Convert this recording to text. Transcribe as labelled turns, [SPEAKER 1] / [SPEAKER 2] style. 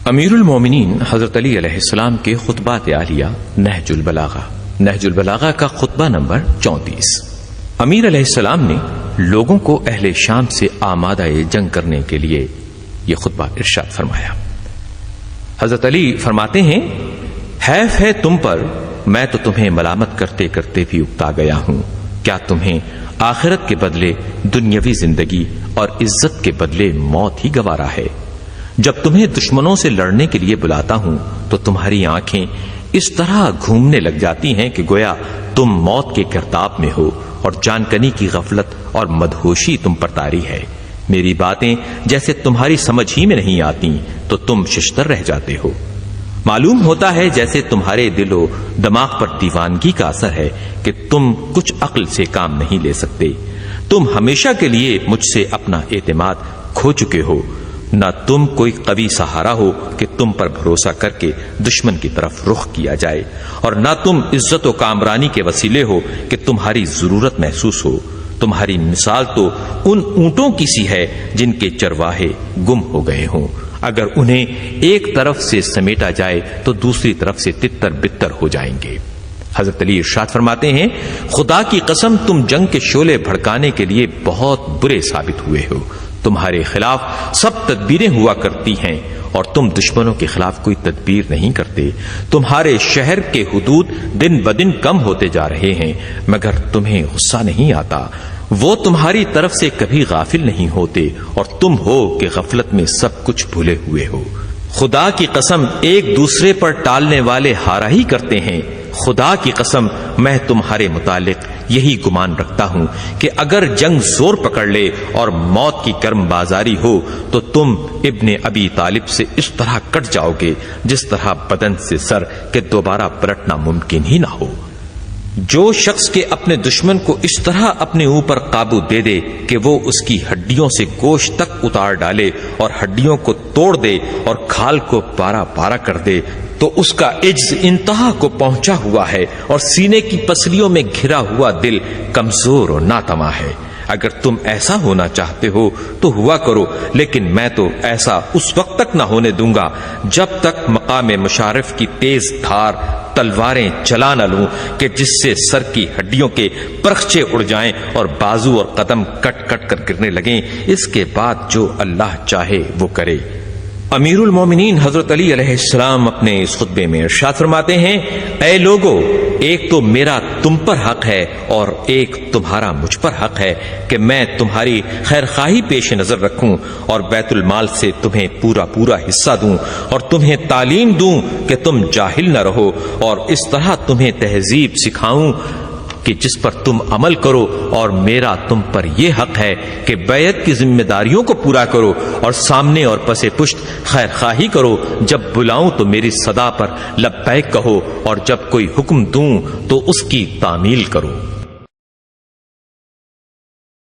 [SPEAKER 1] امیر المومنین حضرت علی علیہ السلام کے خطبات عالیہ نہج البلاغہ، نہج البلاغہ کا خطبہ نمبر 34۔ امیر علیہ السلام نے لوگوں کو اہل شام سے آمادہ جنگ کرنے کے لیے یہ خطبہ ارشاد فرمایا۔ حضرت علی فرماتے ہیں، حیف ہے تم پر، میں تو تمہیں ملامت کرتے کرتے بھی اکتا گیا ہوں۔ کیا تمہیں آخرت کے بدلے دنیاوی زندگی اور عزت کے بدلے موت ہی گوارا ہے؟ جب تمہیں دشمنوں سے لڑنے کے لیے بلاتا ہوں تو تمہاری آنکھیں اس طرح گھومنے لگ جاتی ہیں کہ گویا تم موت کے گرداب میں ہو اور جانکنی کی غفلت اور مدہوشی تم پر طاری ہے۔ میری باتیں جیسے تمہاری سمجھ ہی میں نہیں آتی تو تم ششتر رہ جاتے ہو۔ معلوم ہوتا ہے جیسے تمہارے دل و دماغ پر دیوانگی کا اثر ہے کہ تم کچھ عقل سے کام نہیں لے سکتے۔ تم ہمیشہ کے لیے مجھ سے اپنا اعتماد کھو چکے ہو۔ نہ تم کوئی قوی سہارا ہو کہ تم پر بھروسہ کر کے دشمن کی طرف رخ کیا جائے، اور نہ تم عزت و کامرانی کے وسیلے ہو کہ تمہاری ضرورت محسوس ہو۔ تمہاری مثال تو ان اونٹوں کی سی ہے جن کے چرواہے گم ہو گئے ہوں۔ اگر انہیں ایک طرف سے سمیٹا جائے تو دوسری طرف سے تتر بتر ہو جائیں گے۔ حضرت علی ارشاد فرماتے ہیں، خدا کی قسم تم جنگ کے شعلے بھڑکانے کے لیے بہت برے ثابت ہوئے ہو۔ تمہارے خلاف سب تدبیریں ہوا کرتی ہیں اور تم دشمنوں کے خلاف کوئی تدبیر نہیں کرتے۔ تمہارے شہر کے حدود دن بدن کم ہوتے جا رہے ہیں مگر تمہیں غصہ نہیں آتا۔ وہ تمہاری طرف سے کبھی غافل نہیں ہوتے اور تم ہو کہ غفلت میں سب کچھ بھولے ہوئے ہو۔ خدا کی قسم ایک دوسرے پر ٹالنے والے ہارا ہی کرتے ہیں۔ خدا کی قسم میں تمہارے متعلق یہی گمان رکھتا ہوں کہ اگر جنگ زور پکڑ لے اور موت کی گرم بازاری ہو تو تم ابن ابی طالب سے اس طرح کٹ جاؤ گے جس طرح بدن سے سر کے دوبارہ پلٹنا ممکن ہی نہ ہو۔ جو شخص کے اپنے دشمن کو اس طرح اپنے اوپر قابو دے دے کہ وہ اس کی ہڈیوں سے گوشت تک اتار ڈالے اور ہڈیوں کو توڑ دے اور کھال کو پارا پارا کر دے تو اس کا عجز انتہا کو پہنچا ہوا ہے اور سینے کی پسلیوں میں گھرا ہوا دل کمزور اور ناتواں ہے۔ اگر تم ایسا ہونا چاہتے ہو تو ہوا کرو، لیکن میں تو ایسا اس وقت تک نہ ہونے دوں گا جب تک مقام مشارف کی تیز دھار تلواریں چلا نہ لوں کہ جس سے سر کی ہڈیوں کے پرخچے اڑ جائیں اور بازو اور قدم کٹ کٹ کر گرنے لگیں۔ اس کے بعد جو اللہ چاہے وہ کرے۔ امیر المومنین حضرت علی علیہ السلام اپنے اس خطبے میں ارشاد فرماتے ہیں، اے لوگو، ایک تو میرا تم پر حق ہے اور ایک تمہارا مجھ پر حق ہے کہ میں تمہاری خیر خواہی پیش نظر رکھوں اور بیت المال سے تمہیں پورا پورا حصہ دوں اور تمہیں تعلیم دوں کہ تم جاہل نہ رہو، اور اس طرح تمہیں تہذیب سکھاؤں کہ جس پر تم عمل کرو، اور میرا تم پر یہ حق ہے کہ بیعت کی ذمہ داریوں کو پورا کرو اور سامنے اور پس پشت خیر خواہی کرو۔ جب بلاؤں تو میری صدا پر لبیک کہو اور جب کوئی حکم دوں تو اس کی تعمیل کرو۔